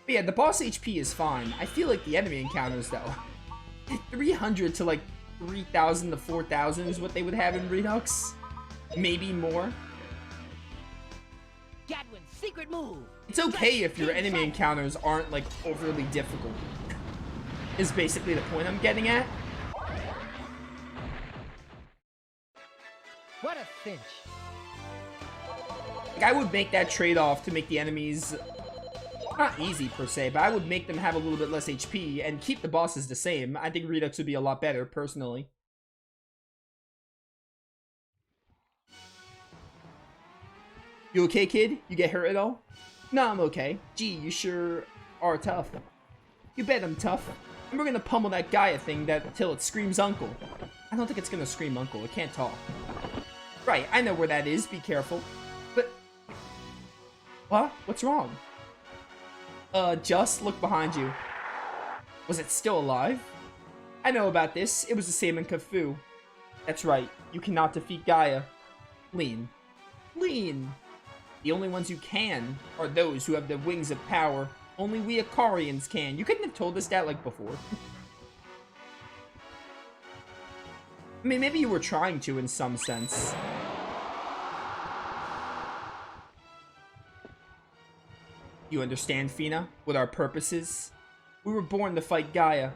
But yeah, the boss HP is fine. I feel like the enemy encounters, though. 300 to like 3,000 to 4,000 is what they would have in Redux. Maybe more. Gadwin's secret move. It's okay if your enemy encounters aren't like overly difficult. Is basically the point I'm getting at. What a cinch. Like, I would make that trade-off to make the enemies not easy per se, but I would make them have a little bit less HP and keep the bosses the same. I think Redux would be a lot better, personally. You okay, kid? You get hurt at all? No, I'm okay. Gee, you sure are tough. You bet I'm tough. And we're gonna pummel that Gaia thing till it screams uncle. I don't think it's gonna scream uncle. It can't talk. Right, I know where that is. Be careful. But... what? What's wrong? Just look behind you. Was it still alive? I know about this. It was the same in Khufu. That's right. You cannot defeat Gaia. Lean. Lean! The only ones who can are those who have the wings of power. Only we Icarians can. You couldn't have told us that, like, before. I mean, maybe you were trying to in some sense. You understand, Fina? What our purpose is? We were born to fight Gaia.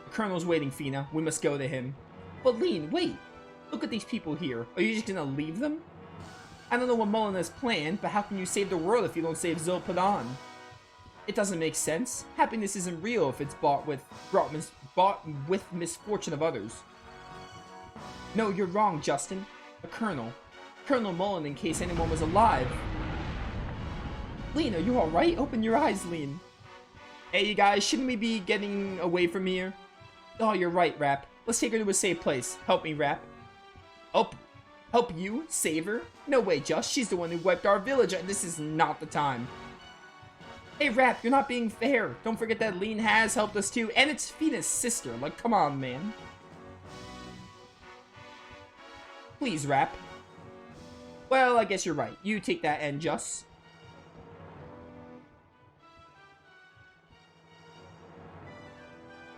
The Colonel's waiting, Fina. We must go to him. But Lean, wait! Look at these people here. Are you just gonna leave them? I don't know what Mullen has planned, but how can you save the world if you don't save Zolpidon? It doesn't make sense. Happiness isn't real if it's bought with misfortune of others. No, you're wrong, Justin. A Colonel. Colonel Mullen, in case anyone was alive. Lean, are you alright? Open your eyes, Lean. Hey, you guys, shouldn't we be getting away from here? Oh, you're right, Rap. Let's take her to a safe place. Help me, Rap. Help you? Save her? No way, Just. She's the one who wiped our village. This is not the time. Hey, Rap, you're not being fair. Don't forget that Lean has helped us too. And it's Fina's sister. Like, come on, man. Please, Rap. Well, I guess you're right. You take that end, Just.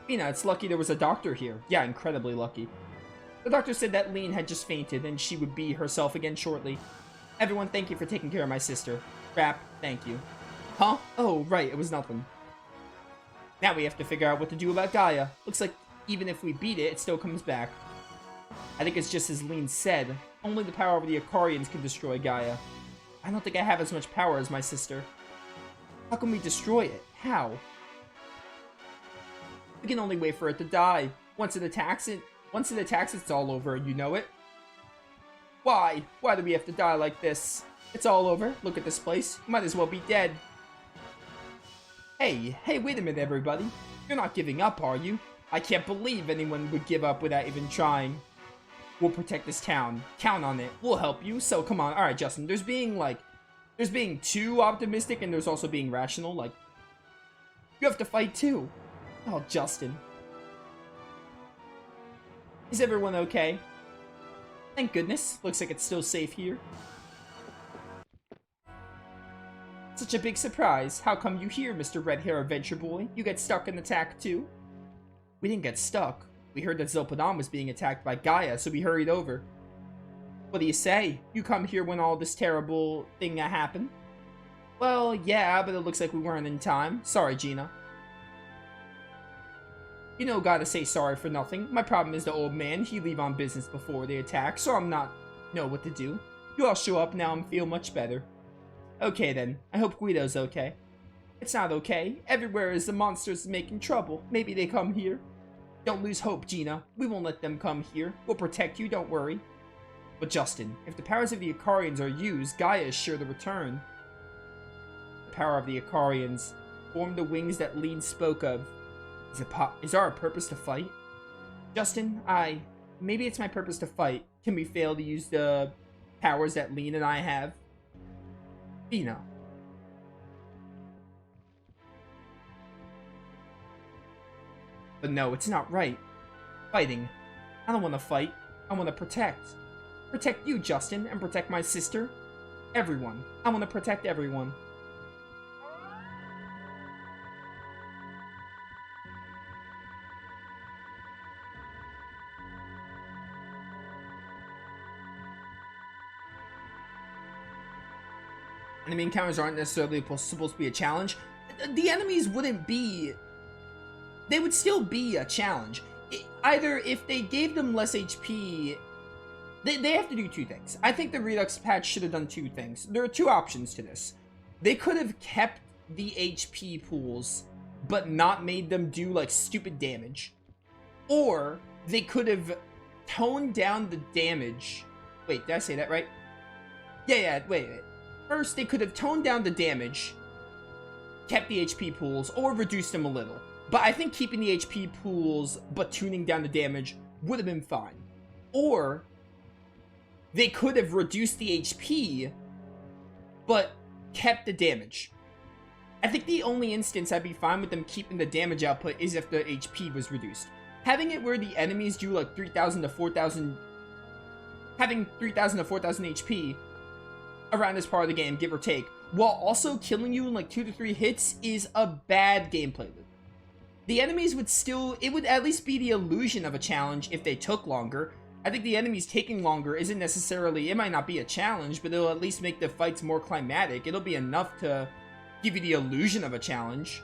Fina, it's lucky there was a doctor here. Yeah, incredibly lucky. The doctor said that Lean had just fainted and she would be herself again shortly. Everyone, thank you for taking care of my sister. Rap, thank you. Huh? Oh, right, it was nothing. Now we have to figure out what to do about Gaia. Looks like even if we beat it, it still comes back. I think it's just as Lean said. Only the power of the Icarians can destroy Gaia. I don't think I have as much power as my sister. How can we destroy it? How? We can only wait for it to die. Once it attacks, it's all over, you know it? Why? Why do we have to die like this? It's all over. Look at this place. Might as well be dead. Hey, wait a minute, everybody. You're not giving up, are you? I can't believe anyone would give up without even trying. We'll protect this town. Count on it. We'll help you. So, come on. Alright, Justin. There's being too optimistic and there's also being rational. Like, you have to fight too. Oh, Justin. Is everyone okay? Thank goodness. Looks like it's still safe here. Such a big surprise. How come you here, Mr. Red Hair Adventure Boy? You get stuck in the attack too? We didn't get stuck. We heard that Zolpidon was being attacked by Gaia, so we hurried over. What do you say? You come here when all this terrible thing happened? Well, yeah, but it looks like we weren't in time. Sorry, Gina. You know, gotta say sorry for nothing. My problem is the old man. He leave on business before the attack, so I'm not know what to do. You all show up now and feel much better. Okay then. I hope Guido's okay. It's not okay. Everywhere is the monsters making trouble. Maybe they come here. Don't lose hope, Gina. We won't let them come here. We'll protect you, don't worry. But Justin, if the powers of the Icarians are used, Gaia is sure to return. The power of the Icarians formed the wings that Lean spoke of. Is our purpose to fight? Justin, maybe it's my purpose to fight. Can we fail to use the powers that Lean and I have? Fina. But no, it's not right. Fighting. I don't want to fight. I want to protect. Protect you, Justin, and protect my sister. Everyone. I want to protect everyone. enemy encounters aren't necessarily supposed to be a challenge. The enemies wouldn't be... They would still be a challenge. Either if they gave them less HP... They have to do two things. I think the Redux patch should have done two things. There are two options to this. They could have kept the HP pools, but not made them do, like, stupid damage. Or they could have toned down the damage. Wait, did I say that right? Yeah, wait. First, they could have toned down the damage, kept the HP pools, or reduced them a little. But I think keeping the HP pools, but tuning down the damage, would have been fine. Or they could have reduced the HP, but kept the damage. I think the only instance I'd be fine with them keeping the damage output is if the HP was reduced. Having it where the enemies do like 3,000 to 4,000... Having 3,000 to 4,000 HP around this part of the game, give or take, while also killing you in like 2 to 3 hits is a bad gameplay loop. The enemies would still... It would at least be the illusion of a challenge if they took longer. I think the enemies taking longer isn't necessarily... It might not be a challenge, but it'll at least make the fights more climatic. It'll be enough to give you the illusion of a challenge.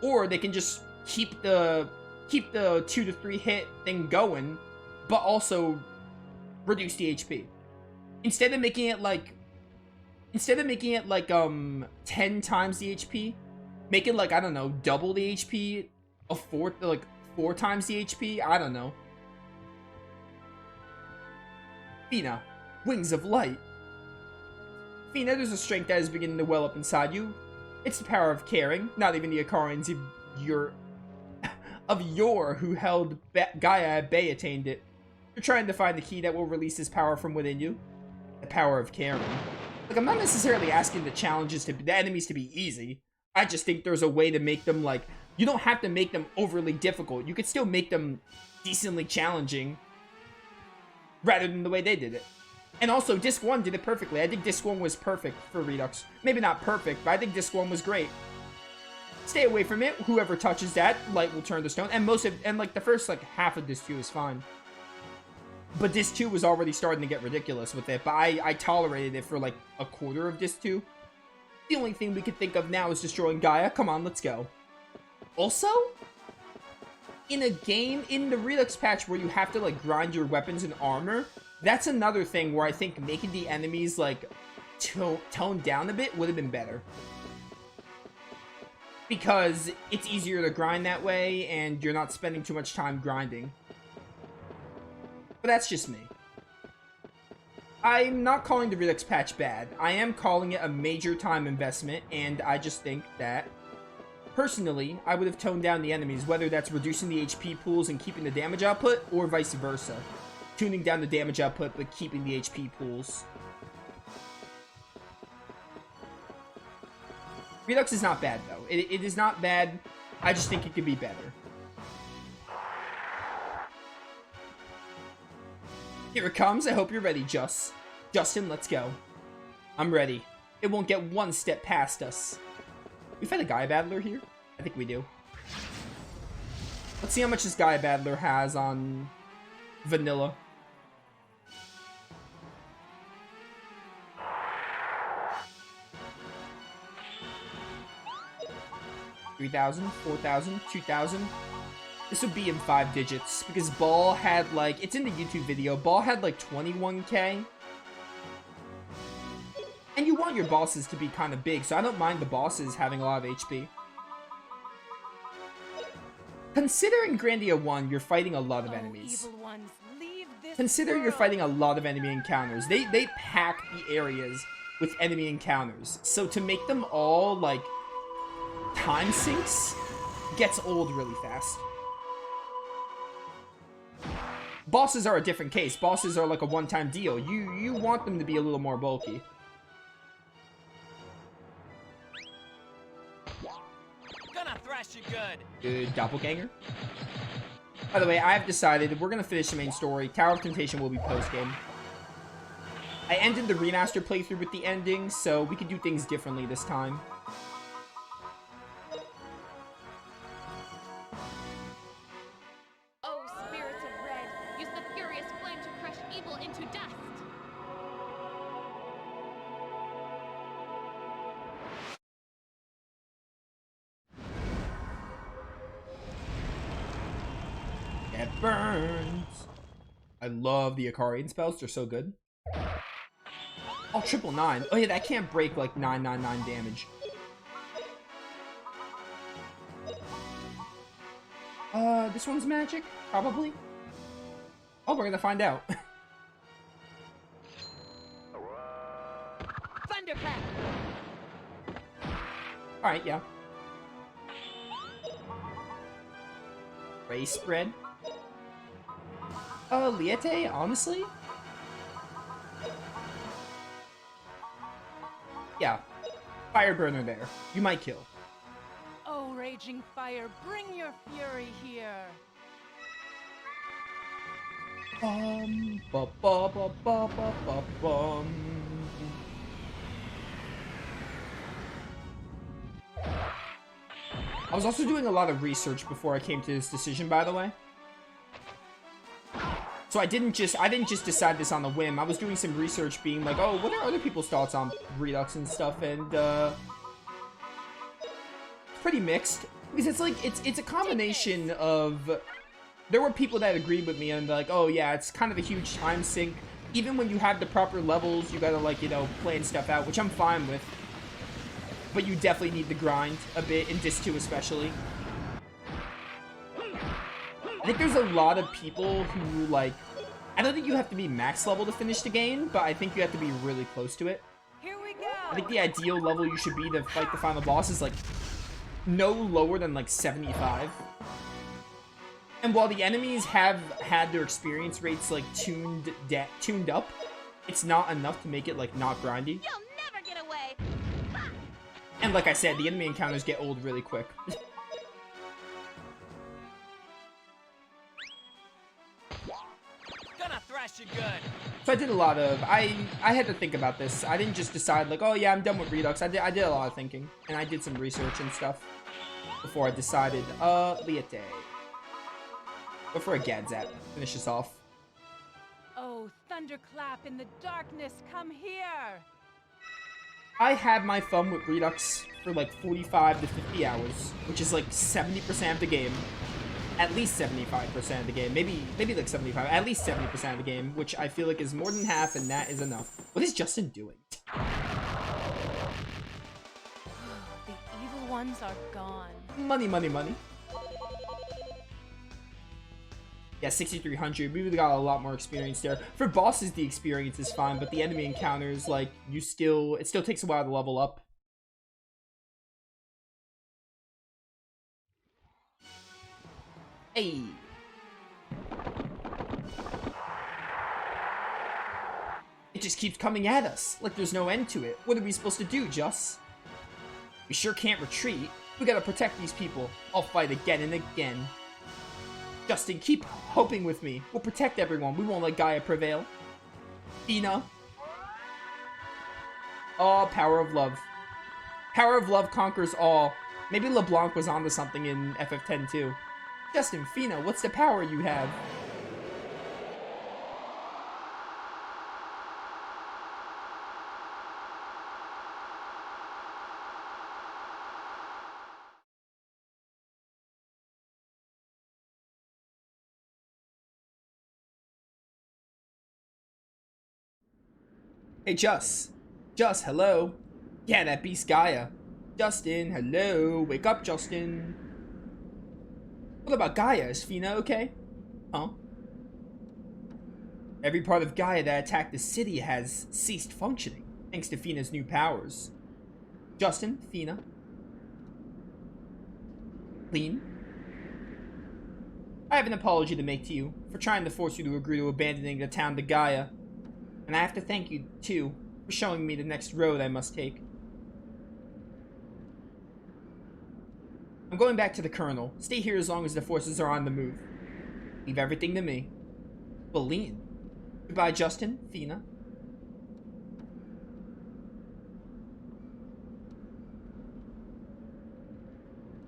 Or they can just keep the 2 to 3 hit thing going, but also reduce the HP. Instead of making it like 10 times the HP, make it like, I don't know, double the HP, like 4 times the HP, I don't know. Fina, Wings of Light. Fina, there's a strength that is beginning to well up inside you. It's the power of caring. Not even the Icarians of yore who held Gaia at bay attained it. You're trying to find the key that will release this power from within you. The power of caring. Like, I'm not necessarily asking the enemies to be easy. I just think there's a way to make them, like, you don't have to make them overly difficult. You could still make them decently challenging rather than the way they did it. And also, Disc 1 did it perfectly. I think Disc 1 was perfect for Redux. Maybe not perfect, but I think Disc 1 was great. Stay away from it. Whoever touches that, light will turn to stone. And like, the first, like, half of Disc 2 is fine. But Disc 2 was already starting to get ridiculous with it. But I tolerated it for, like, a quarter of Disc 2. The only thing we can think of now is destroying Gaia. Come on, let's go. Also, in a game, in the Redux patch where you have to, like, grind your weapons and armor, that's another thing where I think making the enemies, like, toned down a bit would have been better. Because it's easier to grind that way, and you're not spending too much time grinding. But that's just me. I'm not calling the Redux patch bad. I am calling it a major time investment, and I just think that, personally, I would have toned down the enemies, whether that's reducing the HP pools and keeping the damage output, or vice versa. Tuning down the damage output, but keeping the HP pools. Redux is not bad, though. It is not bad. I just think it could be better. Here it comes. I hope you're ready, Justin, let's go. I'm ready. It won't get one step past us. We've had a Gaia Battler here? I think we do. Let's see how much this Gaia Battler has on vanilla. 3,000, 4,000, 2,000. This would be in 5 digits, because Ball had, like, it's in the YouTube video, Ball had, like, 21k. And you want your bosses to be kind of big, so I don't mind the bosses having a lot of HP. Considering Grandia 1, you're fighting a lot of enemies. Consider you're fighting a lot of enemy encounters. They pack the areas with enemy encounters. So to make them all, like, time sinks gets old really fast. Bosses are a different case. Bosses are like a one-time deal. You want them to be a little more bulky. Gonna thrash you good. Good doppelganger. By the way, I've decided we're gonna finish the main story. Tower of Temptation will be post-game. I ended the remaster playthrough with the ending, so we could do things differently this time. Oh, spirits of red, use the furious flame to crush evil into dust. that burns. I love the Icarian spells. They're so good. Oh, 999. Oh, yeah, that can't break, like, 999 damage. This one's magic? Probably? Oh, we're gonna find out. Thunderclap! Alright, yeah. Ray spread. Liete, honestly? Yeah. Fire burner there. You might kill. Oh, raging fire, bring your fury here. Ba ba ba ba ba ba bum. I was also doing a lot of research before I came to this decision, by the way. So I didn't just decide this on the whim. I was doing some research being like, oh, what are other people's thoughts on Redux and stuff, and it's pretty mixed. Because it's like, it's a combination of, there were people that agreed with me and like, oh yeah, it's kind of a huge time sink. Even when you have the proper levels, you gotta like, you know, plan stuff out, which I'm fine with. But you definitely need to grind a bit, in Dis 2 especially. I think there's a lot of people who, like... I don't think you have to be max level to finish the game, but I think you have to be really close to it. Here we go. I think the ideal level you should be to fight the final boss is, like, no lower than, like, 75. And while the enemies have had their experience rates, like, tuned up, it's not enough to make it, like, not grindy. You'll never get away! And like I said, the enemy encounters get old really quick. Gonna thrash you good. So I did a lot of... I had to think about this. I didn't just decide, like, oh yeah, I'm done with Redux. I did a lot of thinking. And I did some research and stuff before I decided, Liete. Go for a Gadzap. Finish this off. Oh, thunderclap in the darkness, come here. I had my fun with Redux for like 45 to 50 hours, which is like 70% of the game. At least 75% of the game. Maybe like 75. At least 70% of the game, which I feel like is more than half, and that is enough. What is Justin doing? The evil ones are gone. Money, money, money. Yeah, 6,300. We really got a lot more experience there. For bosses, the experience is fine, but the enemy encounters, like, it still takes a while to level up. Hey. It just keeps coming at us, like there's no end to it. What are we supposed to do, Juss? We sure can't retreat. We gotta protect these people. I'll fight again and again. Justin, keep hoping with me. We'll protect everyone. We won't let Gaia prevail. Fina. Oh, power of love. Power of love conquers all. Maybe LeBlanc was onto something in FF10 too. Justin, Fina, what's the power you have? Hey, Juss, hello. Yeah, that beast Gaia. Justin, hello. Wake up, Justin. What about Gaia? Is Fina okay? Huh? Every part of Gaia that attacked the city has ceased functioning, thanks to Fina's new powers. Justin, Fina. Clean. I have an apology to make to you for trying to force you to agree to abandoning the town to Gaia. And I have to thank you, too, for showing me the next road I must take. I'm going back to the Colonel. Stay here as long as the forces are on the move. Leave everything to me. Beline. Goodbye, Justin, Fina.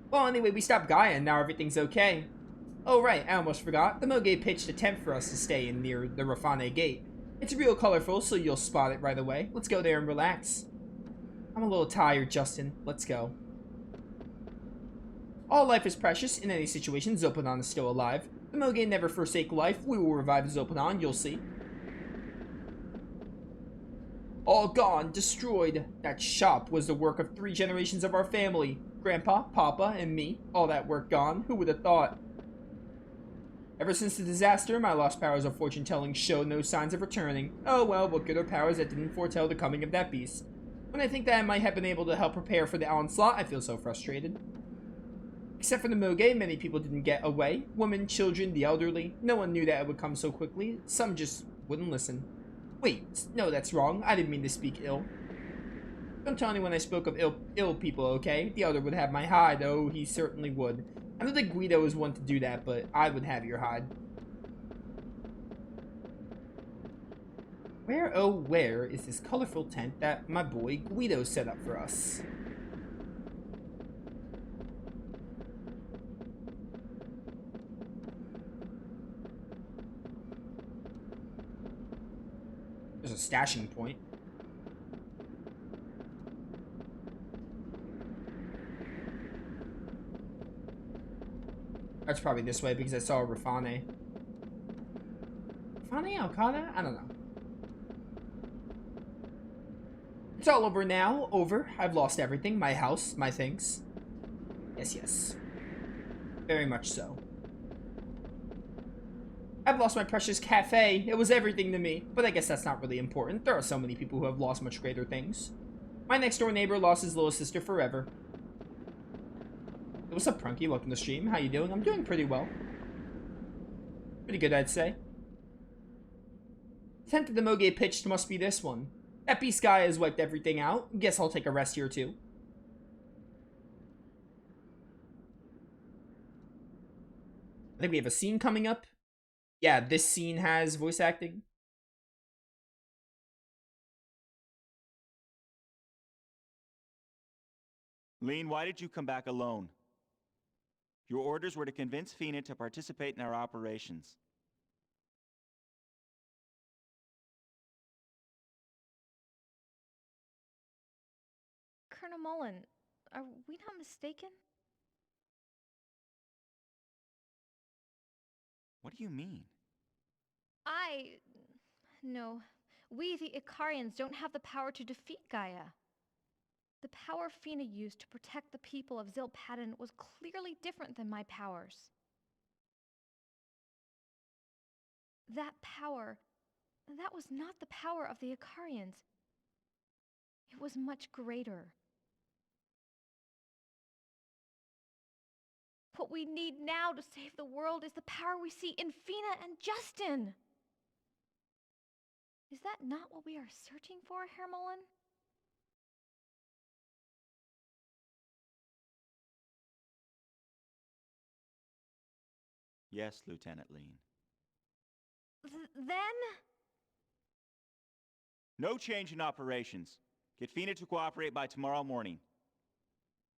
Well, anyway, we stopped Gaia and now everything's okay. Oh, right, I almost forgot. The Moge pitched a tent for us to stay in near the Rafane Gate. It's real colorful, so you'll spot it right away. Let's go there and relax. I'm a little tired, Justin. Let's go. All life is precious. In any situation, Zopadon is still alive. The Moge never forsake life. We will revive Zopanon, you'll see. All gone, destroyed. That shop was the work of 3 generations of our family. Grandpa, Papa, and me. All that work gone. Who would have thought? Ever since the disaster, my lost powers of fortune-telling show no signs of returning. Oh well, what good are powers that didn't foretell the coming of that beast? When I think that I might have been able to help prepare for the onslaught, I feel so frustrated. Except for the Moge, many people didn't get away. Women, children, the elderly. No one knew that it would come so quickly. Some just wouldn't listen. Wait, no, that's wrong. I didn't mean to speak ill. Don't tell anyone I spoke of ill people, okay? The elder would have my hide. Oh, he certainly would. I don't think Guido is one to do that, but I would have your hide. Where, oh where, is this colorful tent that my boy Guido set up for us? There's a stashing point. That's probably this way because I saw a Rafane. Rafane Alcada? I don't know. It's all over now. Over. I've lost everything. My house, my things. Yes, yes. Very much so. I've lost my precious cafe. It was everything to me. But I guess that's not really important. There are so many people who have lost much greater things. My next door neighbor lost his little sister forever. Hey, what's up, Prunky? Welcome to the stream. How you doing? I'm doing pretty well. Pretty good, I'd say. The tent that the Moge pitched must be this one. That beast guy has wiped everything out. Guess I'll take a rest here too. I think we have a scene coming up. Yeah, this scene has voice acting. Lean, why did you come back alone? Your orders were to convince Fina to participate in our operations. Colonel Mullen, are we not mistaken? What do you mean? No. We, the Icarians, don't have the power to defeat Gaia. The power Fina used to protect the people of Zilpatin was clearly different than my powers. That power, that was not the power of the Icarians. It was much greater. What we need now to save the world is the power we see in Fina and Justin. Is that not what we are searching for, Herr Mullen? Yes, Lieutenant Lean. Then? No change in operations. Get Fina to cooperate by tomorrow morning.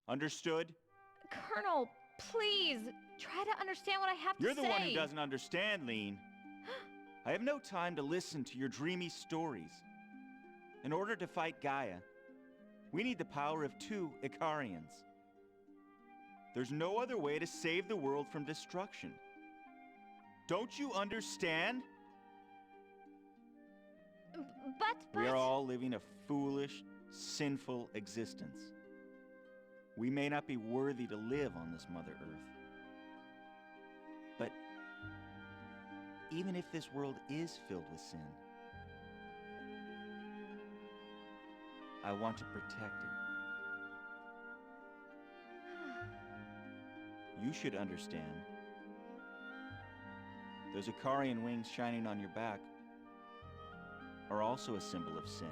Understood? Colonel, please, try to understand what I have to say. You're the one who doesn't understand, Lean. I have no time to listen to your dreamy stories. In order to fight Gaia, we need the power of 2 Icarians. There's no other way to save the world from destruction. Don't you understand? But... We are all living a foolish, sinful existence. We may not be worthy to live on this Mother Earth. But even if this world is filled with sin, I want to protect it. You should understand. Those Icarian wings shining on your back are also a symbol of sin.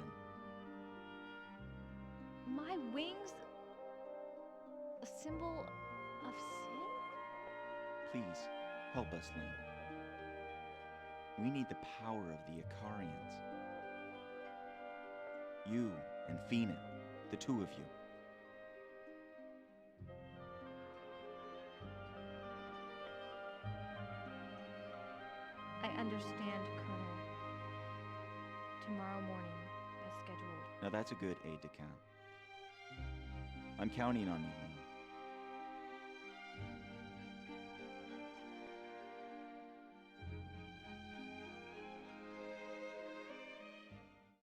My wings? A symbol of sin? Please, help us, Link. We need the power of the Icarians. You and Fina, the 2 of you. I understand, Colonel. Tomorrow morning, as scheduled. Now that's a good aide-de-camp. I'm counting on you.